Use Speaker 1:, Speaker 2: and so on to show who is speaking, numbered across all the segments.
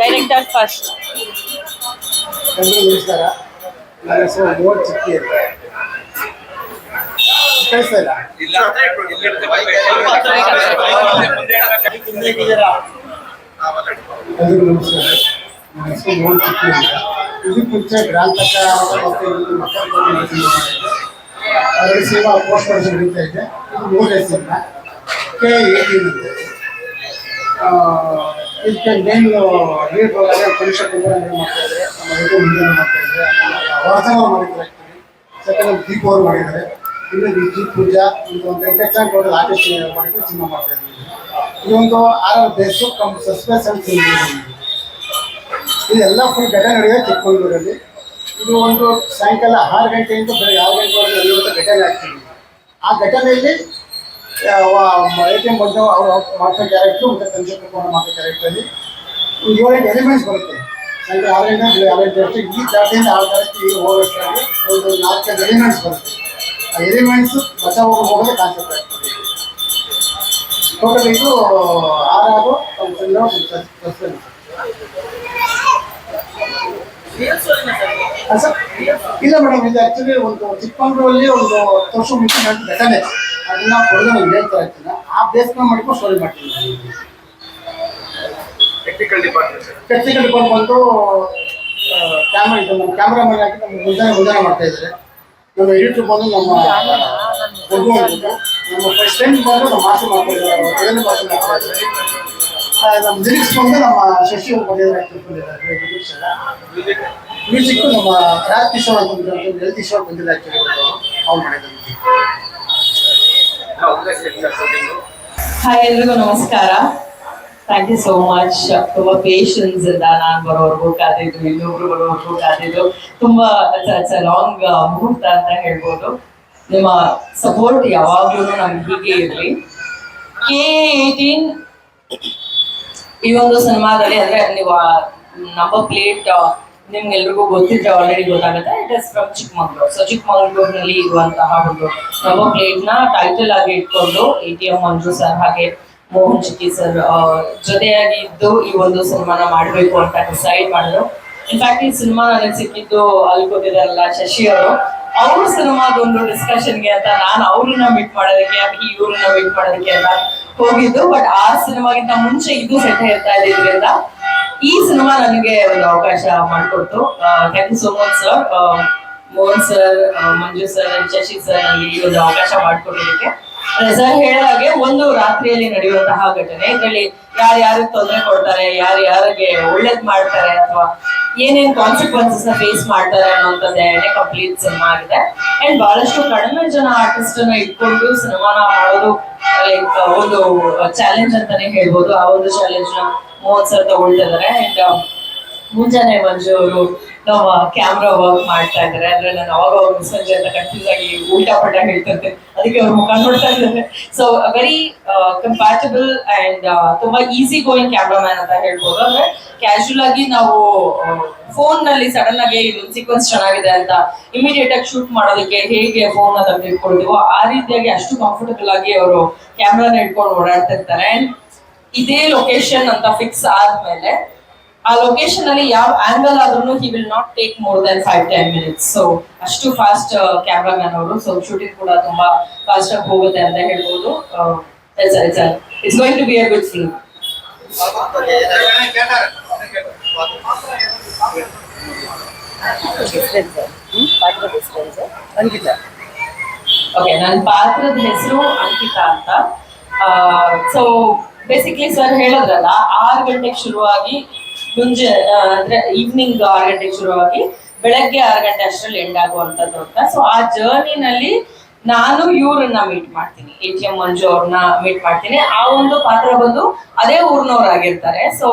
Speaker 1: Director first.
Speaker 2: ನಮಸ್ಕಾರ. ನನ್ನ ಹೆಸರು ಮೋಹನ್ ಚಿಕ್ಕಿ ಅಂತ. ಕೇಳಿಸ್ತಾ ಇಲ್ಲ? ಎಲ್ರಿಗೂ ನಮಸ್ಕಾರ. ನನ್ನ ಹೆಸರು ಮೋಹನ್ ಚಿಕ್ಕಿ ಅಂತ. ಇದಕ್ಕೆ ಮುಂಚೆ ಗ್ರಾಂತಕ ಮತ್ತು ಮಕ್ಕಳ ಸಿನಿಮಾ ಪೋಸ್ಟ್ ಪ್ರೊಡಕ್ಷನ್ ನಡೀತಾ ಇದೆ. ಇದು 3ನೇ ಸಿನಿಮಾ K18 ಅಂತ. ಇದಕ್ಕೆ ಮೇನ್ ಲೀಡ್ ರೋಲ್ ಪುರುಷ ಕುಮಾರ ಮಾಡ್ತಾ ಇದ್ದಾರೆ, ನಮ್ಮ ಎದುರು ಮುಂದೆ ಮಾಡ್ತಾ ಇದ್ದಾರೆ, ವಾಸನ ಮಾಡಿದ್ದಾರೆ. ಸೆಕೆಂಡ್ ದೀಪ್ ಅವರು ಮಾಡಿದ್ದಾರೆ. ಇನ್ನು ದೀಪ್ ಪೂಜಾ ಒಂದು 8 ಜನ ಟೋಟಲ್ ಆರ್ಟಿಸ್ಟ್ ಮಾಡಿಕೊಂಡು ಸಿನಿಮಾ ಮಾಡ್ತಾ ಇದ್ದೀವಿ. ಇದೊಂದು ಆರ್ ಬೇಸು ಕಮ್ ಸಸ್ಪೆನ್ಸ್ ಅಂತ ಇದೆಲ್ಲ ಫುಲ್ ಘಟನೆ ನಡೆಯೋದು ಚಿಕ್ಕಮಗಳೂರಲ್ಲಿ. ಇದು ಒಂದು ಸಾಯಂಕಾಲ 6 ಗಂಟೆಯಿಂದ ಬೆಳಗ್ಗೆ 6 ಗಂಟೆವರೆಗೆ ನಡೆಯುವಂಥ ಘಟನೆ ಆಗ್ತೀವಿ. ಆ ಘಟನೆಯಲ್ಲಿ ATM ಬಂದು ಅವರು ಮಾಡ್ತಾ ಕ್ಯಾರೆಕ್ಟ್ರು ಮತ್ತು ಚಂದ್ರಶೇಖರ್ ಮಾಡ್ತಾ ಕ್ಯಾರೆಕ್ಟ್ರಲ್ಲಿ ಒಂದು 7 ಎಲಿಮೆಂಟ್ಸ್ ಬರುತ್ತೆ. ಸಾಯಂಕಾಲ 6 ಗಂಟೆ 6 ಗಂಟೆ ಅಷ್ಟು ಈ ಜಾತಿಯಿಂದ 6 ಗಂಟೆ ಈಗ ಹೋಗೋಷ್ಟಾಗಿ ಒಂದು 4-5 ಎಲಿಮೆಂಟ್ಸ್ ಬರುತ್ತೆ. ಆ ಎಲಿಮೆಂಟ್ಸು ಬಚಾವ್ ಹೋಗೋದೇ ಕಾನ್ಸೆಪ್ಟ್ ಆಗ್ತದೆ. ಟೋಟಲ್ ಇದು 6 ಸಸ್ಪೆನ್ಸ್. ಇಲ್ಲ ಮೇಡಮ್, ಇದು ಆ್ಯಕ್ಚುಲಿ ಒಂದು ಚಿಕ್ಕಮಗಳೂರಲ್ಲಿ ಒಂದು 10 ವರ್ಷ ಮುಂಚೆ ನಡೆದ ಘಟನೆ. ಅದನ್ನ ಕೊಡೋದು ನಾನು ಹೇಳ್ತಾ ಇರ್ತೀನಿ. ಆ ಬೇಸ್ನ ಮಾಡ್ಕೊಂಡು ಸ್ಟೋರಿ ಮಾಡ್ತೀನಿ. ಟೆಕ್ನಿಕಲ್ ಡಿಪಾರ್ಟ್ಮೆಂಟ್ ಬಂದು ಕ್ಯಾಮ್ರಾ ಇದು ನಮ್ಮ ಕ್ಯಾಮ್ರಾಮನ್ ಆಗಿ ನಮ್ಮ ಮುಂದಾನೆ ಮಾಡ್ತಾ ಇದ್ದಾರೆ. ನಮ್ಮ ಎಡಿಟರ್ ಬಂದು ನಮ್ಮ ನಮ್ಮ ಪ್ರೆಸಿಡೆಂಟ್ ಬಂದು ನಮ್ಮ ಮಾತು ಮಾಡ್ತಾ ಇದ್ದಾರೆ, ಭಾಷೆ ಮಾಡ್ತಾ ಇದ್ದಾರೆ. ನಮ್ಮ ಲಿರಿಕ್ಸ್ ಬಂದು ನಮ್ಮ ಶಶಿ ಅವರು ಬಂದಿದ್ದಾರೆ. ಮ್ಯೂಸಿಕ್ ನಮ್ಮ ರಾಜ್ ಕಿಶೋರ್ ಅಂತ ಎಲ್ ಕಿಶೋರ್ ಬಂದಿಲ್ಲ ಆ್ಯಕ್ಚುಲಿ ಅವ್ರು ಮಾಡಿದ್ದಾರೆ.
Speaker 1: ಹಾಯ್, ಎಲ್ರಿಗೂ ನಮಸ್ಕಾರ. Thank you so much. ತುಂಬಾ ಪೇಷನ್ಸ್ ಇಂದ ನಾನು ಬರೋವರೆಗೂ ಕಾದಿದ್ದು, ಇನ್ನೊಬ್ರು ಬರೋವರೆಗೂ ಕಾದಿದ್ದು. ತುಂಬಾ ಲಾಂಗ್ ಮುಹೂರ್ತ ಅಂತ ಹೇಳ್ಬೋದು. ನಿಮ್ಮ ಸಪೋರ್ಟ್ ಯಾವಾಗ್ಲೂ ನಮ್ಗೆ ಹೀಗೆ ಇರಲಿ. K18 ಈ ಒಂದು ಸಿನಿಮಾದಲ್ಲಿ ಅಂದ್ರೆ ನೀವು ನಂಬರ್ ಪ್ಲೇಟ್ ನಿಮ್ಗೆಲ್ರಿಗೂ ಗೊತ್ತಿದ್ರೆ ಆಲ್ರೆಡಿ ಗೊತ್ತಾಗುತ್ತೆ. It is from Chikkamagaluru. So ಚಿಕ್ಕಮಗಳೂರಿನಲ್ಲಿ ಇರುವಂತಹ ಒಂದು ನಂಬರ್ ಪ್ಲೇಟ್ ನ ಟೈಟಲ್ ಆಗಿ ಇಟ್ಕೊಂಡು ATM ಮಂಜು ಸರ್ ಹಾಗೆ ಮೋಹನ್ ಚಿಕ್ಕಿ ಸರ್ ಜೊತೆಯಾಗಿ ಇದ್ದು ಈ ಒಂದು ಸಿನಿಮಾನ ಮಾಡಬೇಕು ಅಂತ ಡಿಸೈಡ್ ಮಾಡಿದ್ರು. ಇನ್ಫ್ಯಾಕ್ಟ್ ಈ ಸಿನಿಮಾ ನನಗೆ ಸಿಕ್ಕಿದ್ದು ಅಲ್ಲಿ ಗೊತ್ತಿದಾರಲ್ಲ ಶಶಿ ಅವರು, ಅವ್ರ ಸಿನಿಮಾದೊಂದು ಡಿಸ್ಕಷನ್ಗೆ ಅಂತ ನಾನು ಅವ್ರನ್ನ ಮೀಟ್ ಮಾಡೋದಕ್ಕೆ ಇವ್ರನ್ನ ಮೀಟ್ ಮಾಡೋದಕ್ಕೆ ಅಂತ ಹೋಗಿದ್ದು. ಬಟ್ ಆ ಸಿನಿಮಾಗಿಂತ ಮುಂಚೆ ಇದು ಸೆಟ್ ಹೇಳ್ತಾ ಇದ್ದಿದ್ರಿಂದ ಈ ಸಿನಿಮಾ ನನಗೆ ಒಂದು ಅವಕಾಶ ಮಾಡಿಕೊಡ್ತು. Thank you so much sir, Mohan sir, Manju sir, Shashi sir ನನಗೆ ಈ ಒಂದು ಅವಕಾಶ ಮಾಡಿಕೊಡೋದಕ್ಕೆ. ಸರ್ ಹೇಳಿದಾಗೆ ಒಂದು ರಾತ್ರಿಯಲ್ಲಿ ನಡೆಯುವಂತಹ ಘಟನೆ. ಇದರಲ್ಲಿ ಯಾರ್ಯಾರು ತೊಂದರೆ ಕೊಡ್ತಾರೆ, ಯಾರ್ಯಾರಿಗೆ ಒಳ್ಳೇದ್ ಮಾಡ್ತಾರೆ ಅಥವಾ ಏನೇನ್ ಕಾನ್ಸಿಕ್ವೆನ್ಸಸ್ ನ ಫೇಸ್ ಮಾಡ್ತಾರೆ ಅನ್ನೋಂಥದ್ದೇ ಕಂಪ್ಲೀಟ್ ಸಿನಿಮಾ ಆಗಿದೆ. ಅಂಡ್ ಬಹಳಷ್ಟು ಕಡಿಮೆ ಜನ ಆರ್ಟಿಸ್ಟ್ ನ ಇಟ್ಕೊಂಡು ಸಿನಿಮಾನ ಮಾಡೋದು ಲೈಕ್ ಒಂದು ಚಾಲೆಂಜ್ ಅಂತಾನೆ ಹೇಳ್ಬೋದು. ಆ ಒಂದು ಚಾಲೆಂಜ್ ನ ಮೋಹನ್ ಸರ್ ತಗೊಳ್ತಿದ್ದಾರೆ. ಅಂಡ್ ಮುಂಜಾನೆ ಮಂಜು ಅವರು ನಮ್ಮ ಕ್ಯಾಮ್ರಾ ವರ್ಕ್ ಮಾಡ್ತಾ ಇದ್ದಾರೆ. ಅಂದ್ರೆ ನಾನು ಅವಾಗ ಸಂಜೆ ಅಂತ ಕನ್ಫ್ಯೂಸ್ ಆಗಿ ಉಲ್ಟಾ ಪಲ್ಟಾ ಹೇಳ್ತಿರ್ತೆ, ಅದಕ್ಕೆ ಅವ್ರ ಮುಖ ನೋಡ್ತಾ ಇದ್ದಾರೆ. ಸೊ ವೆರಿ ಕಂಪ್ಯಾಟಬಲ್ ಅಂಡ್ ತುಂಬಾ ಈಸಿ ಗೋಯಿಂಗ್ ಕ್ಯಾಮ್ರಾಮ್ಯಾನ್ ಅಂತ ಹೇಳ್ಬೋದು. ಅಂದ್ರೆ ಕ್ಯಾಶುಯಲ್ ಆಗಿ ನಾವು ಫೋನ್ ನಲ್ಲಿ ಸಡನ್ ಆಗಿ ಇದೊಂದು ಸೀಕ್ವೆನ್ಸ್ ಚೆನ್ನಾಗಿದೆ ಅಂತ ಇಮಿಡಿಯೇಟ್ ಆಗಿ ಶೂಟ್ ಮಾಡೋದಕ್ಕೆ ಹೇಗೆ ಫೋನ್ ನ ತೆಗೆದು ಇಟ್ಕೊಳ್ತೀವೋ ಆ ರೀತಿಯಾಗಿ ಅಷ್ಟು ಕಂಫರ್ಟಬಲ್ ಆಗಿ ಅವರು ಕ್ಯಾಮ್ರಾನ ಇಟ್ಕೊಂಡು ಓಡಾಡ್ತಿರ್ತಾರೆ. ಇದೇ ಲೊಕೇಶನ್ ಅಂತ ಫಿಕ್ಸ್ ಆದ್ಮೇಲೆ ಆ ಲೊಕೇಶನ್ ಅಲ್ಲಿ ಯಾವ ಆಂಗಲ್ ಆದ್ರೂ he will not take more than 5-10 minutes. So ಅಷ್ಟು ಫಾಸ್ಟ್ ಕ್ಯಾಮ್ರಾಮ್ಯಾನ್ ಅವರು. ಸೊ ಶೂಟಿಂಗ್ ಕೂಡ ತುಂಬಾ ಫಾಸ್ಟ್ ಆಗಿ ಹೋಗುತ್ತೆ ಅಂತ ಹೇಳ್ಬೋದು. It's going to be a good film. Okay, ನನ್ನ ಪಾತ್ರದ ಹೆಸರು ಅಂಕಿತಾ ಅಂತ. ಸೊ ಬೇಸಿಕ್ಲಿ ಸರ್ ಹೇಳಿದ್ರಲ್ಲ 6 ಗಂಟೆಗೆ ಶುರುವಾಗಿ ಮುಂಜೆ ಅಂದ್ರೆ ಈವ್ನಿಂಗ್ 6 ಗಂಟೆಗೆ ಶುರುವಾಗಿ ಬೆಳಗ್ಗೆ 6 ಗಂಟೆ ಅಷ್ಟರಲ್ಲಿ ಎಂಡ್ ಆಗುವಂಥದ್ದು ಅಂತ. ಸೊ ಆ ಜರ್ನಿನಲ್ಲಿ ನಾನು ಇವ್ರನ್ನ ಮೀಟ್ ಮಾಡ್ತೀನಿ, ATM ಮಂಜು ಅವ್ರನ್ನ ಮೀಟ್ ಮಾಡ್ತೀನಿ. ಆ ಒಂದು ಪಾತ್ರ ಬಂದು ಅದೇ ಊರ್ನವ್ರಾಗಿರ್ತಾರೆ. ಸೊ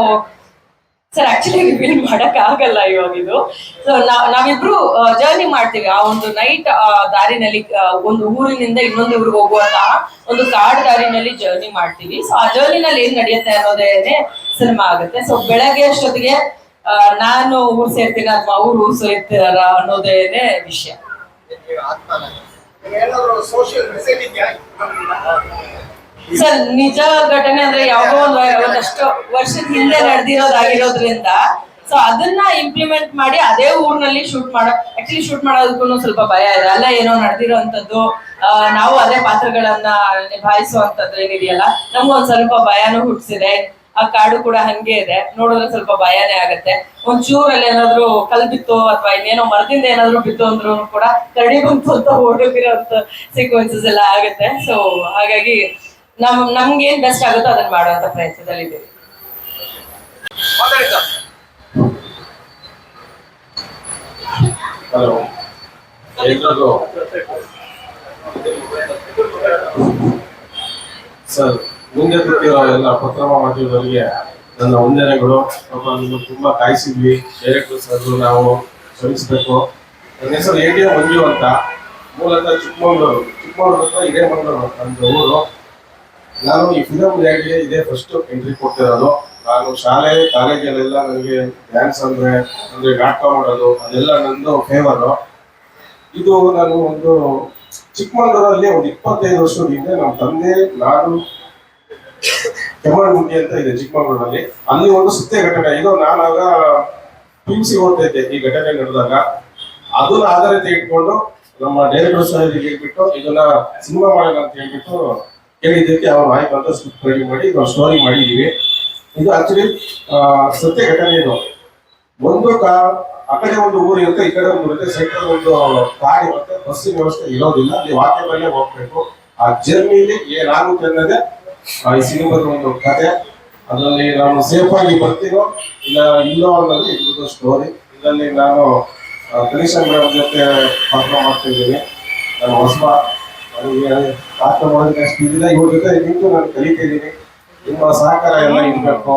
Speaker 1: ಸರ್ ಆಕ್ಚುಲಿ ರಿವೀಲ್ ಮಾಡಕ್ ಆಗಲ್ಲ ಇವಾಗ ಇದು. ಸೊ ನಾವಿಬ್ರು ಜರ್ನಿ ಮಾಡ್ತೀವಿ ಆ ಒಂದು ನೈಟ್ ದಾರಿನಲ್ಲಿ, ಒಂದು ಊರಿನಿಂದ ಇನ್ನೊಂದು ಊರಿಗೆ ಹೋಗುವಂತಹ ಒಂದು ಕಾಡು ದಾರಿನಲ್ಲಿ ಜರ್ನಿ ಮಾಡ್ತೀವಿ. ಸೊ ಆ ಜರ್ನಿನಲ್ಲಿ ಏನ್ ನಡೆಯುತ್ತೆ ಅನ್ನೋದೇನೆ ಸಿನಿಮಾ ಆಗುತ್ತೆ. ಸೊ ಬೆಳಗ್ಗೆ ಅಷ್ಟೊತ್ತಿಗೆ ನಾನು ಊರ್ ಸೇರ್ತೀನಿ ಅಥವಾ ಅವ್ರು ಊರ್ ಸೇರ್ತೀರ ಅನ್ನೋದೇನೆ ವಿಷಯ. ಸರ್ ನಿಜ ಘಟನೆ ಅಂದ್ರೆ ಯಾವಾಗೋ ಒಂದಷ್ಟು ವರ್ಷದ ಹಿಂದೆ ನಡೆದಿರೋದಾಗಿರೋದ್ರಿಂದ ಸೊ ಅದನ್ನ ಇಂಪ್ಲಿಮೆಂಟ್ ಮಾಡಿ ಅದೇ ಊರಿನಲ್ಲಿ ಶೂಟ್ ಮಾಡೋದಕ್ಕೂ ಸ್ವಲ್ಪ ಭಯ ಇದೆ. ಅಲ್ಲ ಏನೋ ನಡೆದಿರೋಂಥದ್ದು, ನಾವು ಅದೇ ಪಾತ್ರಗಳನ್ನ ನಿಭಾಯಿಸುವಂತದ್ದು ಏನಿದೆಯಲ್ಲ, ನಮ್ಗೊಂದ್ ಸ್ವಲ್ಪ ಭಯನೂ ಹುಟ್ಟಿಸಿದೆ. ಆ ಕಾಡು ಕೂಡ ಹಂಗೆ ಇದೆ, ನೋಡಿದ್ರೆ ಸ್ವಲ್ಪ ಭಯನೇ ಆಗತ್ತೆ. ಒಂಚೂರಲ್ಲಿ ಏನಾದ್ರು ಕಲ್ ಬಿತ್ತು ಅಥವಾ ಇನ್ನೇನೋ ಮರದಿಂದ ಏನಾದ್ರು ಬಿತ್ತು ಅಂದ್ರೂ ಕೂಡ ಕರಡಿ ಬಂತು ಅಂತ ಓಡೋಗಿರೋಂಥ ಸೀಕ್ವೆನ್ಸಸ್ ಎಲ್ಲ ಆಗುತ್ತೆ. ಸೊ ಹಾಗಾಗಿ ನಮ್ಗೆ ಏನ್ ಬೆಸ್ಟ್ ಆಗುತ್ತೋ ಅದನ್ನ ಮಾಡುವಂತ ಪ್ರಯತ್ನದಲ್ಲಿ ಇದ್ದೀವಿ.
Speaker 3: ಹಲೋ ಎಲ್ರಿಗೂ ಸರ್, ಮುಂದೆ ಕೂತಿರೋ ಎಲ್ಲ ಪತ್ರಮ ಮಾಧ್ಯಮದವರಿಗೆ ನನ್ನ ವಂದನೆಗಳು. ಪಾಪ ನೀವು ತುಂಬಾ ಕಾಯಿಸಿದ್ವಿ. ಡೈರೆಕ್ಟರ್ ಸರ್ ನಾವು ಶ್ರಮಿಸಬೇಕು. ನನ್ನ ಹೆಸರು ATM ಮಂಜು ಅಂತ, ಮೂಲತಃ ಚಿಕ್ಕಮಗಳೂರು ಹತ್ರ ಹಿರೇಮಂಗಳೂರು ನನ್ನ ಊರು. ನಾನು ಈ ಫಿಲಮ್ ಲ್ಯಾಂಡ್ಗೆ ಇದೇ ಫಸ್ಟ್ ಎಂಟ್ರಿ ಕೊಡ್ತಿರೋದು. ನಾನು ಶಾಲೆ ಕಾಲೇಜಲ್ಲೆಲ್ಲ ನನಗೆ ಡ್ಯಾನ್ಸ್ ಅಂದ್ರೆ ನಾಟಕ ಮಾಡೋದು ಅದೆಲ್ಲ ನಂದು ಫೇವರು. ಇದು ನಾನು ಒಂದು ಚಿಕ್ಕಮಗಳೂರಲ್ಲಿ ಒಂದು 25 ವರ್ಷದ ಹಿಂದೆ ನಮ್ಮ ತಂದೆ ನಾನು ಕೆಮ್ಮಣ್ಣಗುಂಡಿ ಅಂತ ಇದೆ ಚಿಕ್ಕಮಗಳೂರಲ್ಲಿ, ಅಲ್ಲಿ ಒಂದು ಸತ್ಯ ಘಟನೆ. ಇದು ನಾನಾಗ PUC ಓದ್ತಾ ಇದ್ದೆ ಈ ಘಟನೆ ನಡೆದಾಗ. ಅದನ್ನ ಆಧಾರಿತ ಇಟ್ಕೊಂಡು ನಮ್ಮ ಡೈರೆಕ್ಟರ್ ಸಾಹೇಬ್ರಿಗೆ ಹೇಳ್ಬಿಟ್ಟು ಇದನ್ನ ಸಿನಿಮಾ ಮಾಡೋಣ ಅಂತ ಹೇಳ್ಬಿಟ್ಟು ಹೇಳಿದ್ದಕ್ಕೆ ಅವ್ರು ಆಯ್ತು ಅಂತ ಸ್ಕ್ರಿಪ್ಟ್ ರೆಡಿ ಮಾಡಿ ಇದು ಸ್ಟೋರಿ ಮಾಡಿದೀವಿ. ಇದು ಆಕ್ಚುಲಿ ಸತ್ಯ ಘಟನೆ. ಇದು ಒಂದು ಆ ಕಡೆ ಒಂದು ಊರು ಇರುತ್ತೆ, ಈ ಕಡೆ ಒಂದು ಇರುತ್ತೆ, ಸೆಂಟ್ರಲ್ ಒಂದು ಕಾರ್ ಇರುತ್ತೆ, ಬಸ್ಸಿನ ವ್ಯವಸ್ಥೆ ಇರೋದಿಲ್ಲ, ನೀವು ವಾಕ್ಯದಲ್ಲೇ ಹೋಗ್ಬೇಕು. ಆ ಜರ್ನಿಲಿ ಏನಾಗುತ್ತೆ ಅನ್ನೋದೇ ಈ ಸಿನಿಮಾದ ಒಂದು ಕತೆ. ಅದರಲ್ಲಿ ನಾವು ಸೇಫ್ ಆಗಿ ಬರ್ತೀನೋ ಇಲ್ಲ ಇಲ್ಲೋ ಅನ್ನೋದು ಇದ್ರದ್ದು ಸ್ಟೋರಿ. ಇದರಲ್ಲಿ ನಾನು ಗಣೇಶನ್ ಮೇಡಮ್ ಜೊತೆ ಪಾತ್ರ ಮಾಡ್ತಾ ಇದ್ದೀನಿ. ನಾನು ಹೊಸಬ, ನನಗೆ ಪಾತ್ರ ಮಾಡೋದಕ್ಕೆ ಅಷ್ಟು ಇದಿಲ್ಲ. ಇವ್ರ ಜೊತೆ ನಿಂತು ನಾನು ಕಲಿತಾ ಇದ್ದೀನಿ. ನಿಮ್ಮ ಸಹಕಾರ ಎಲ್ಲ ಇರಬೇಕು.